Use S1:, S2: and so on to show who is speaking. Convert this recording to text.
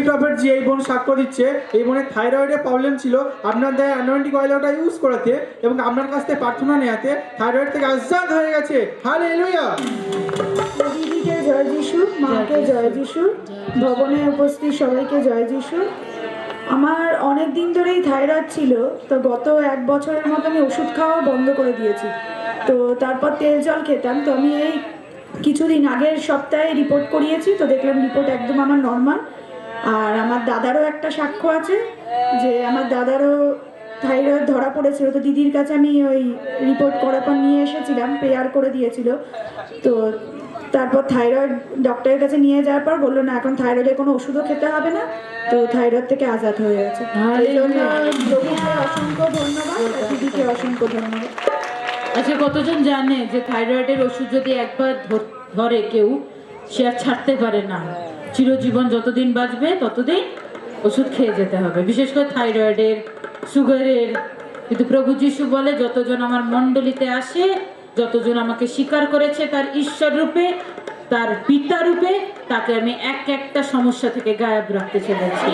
S1: Prophet জি এই বোন সাক্ষ্য দিচ্ছে এই বোনের থাইরয়েডের প্রবলেম ছিল, আপনার দ্বারা অ্যানোয়েন্টিক অয়েল ওটা ইউজ করাতে এবং আপনার কাছ থেকে প্রার্থনা নেওয়াতে থাইরয়েড থেকে আজাদ হয়ে গেছে। হালেলুয়া।
S2: দিদিকে জয় যিশু, মাকে জয় যিশু, ভবনে উপস্থিত সবাইকে জয় যিশু। আমার অনেক দিন ধরেই থাইরয়েড ছিল, তো গত 1 বছরের মতো আমি ওষুধ খাওয়া বন্ধ করে দিয়েছি। তো তারপর তেল জল খেতাম, তো আমি এই কিছুদিন আগের সপ্তাহে রিপোর্ট করিয়েছি, তো দেখলাম রিপোর্ট একদম আমার নর্মাল। আর আমার দাদারও একটা সাক্ষ্য আছে যে আমার দাদারও থাইরয়েড ধরা পড়েছিল, তো দিদির কাছে আমি ওই রিপোর্ট করার পর নিয়ে এসেছিলাম, প্রেয়ার করে দিয়েছিল। তো তারপর থাইরয়েড ডক্টরের কাছে নিয়ে যাওয়ার পর বললো না এখন থাইরয়েডের কোনো ওষুধও খেতে হবে না, তো থাইরয়েড থেকে আজাদ হয়ে গেছে। এই জন্য প্রভুকে অসংখ্য ধন্যবাদ, আর দিদিকে অসংখ্য ধন্যবাদ।
S3: আচ্ছা, কতজন জানে যে থাইরয়েডের ওষুধ যদি একবার ধরে কেউ, সে আর ছাড়তে পারে না, চিরজীবন যতদিন বাঁচবে ততদিন ওষুধ খেয়ে যেতে হবে, বিশেষ করে থাইরয়েডের, সুগারের। কিন্তু প্রভু যিশু বলে যতজন আমার মণ্ডলীতে আসে, যতজন আমাকে স্বীকার করেছে তার ঈশ্বর রূপে, তার পিতা রূপে, তাকে আমি একটা সমস্যা থেকে গায়েব রাখতে চলেছি।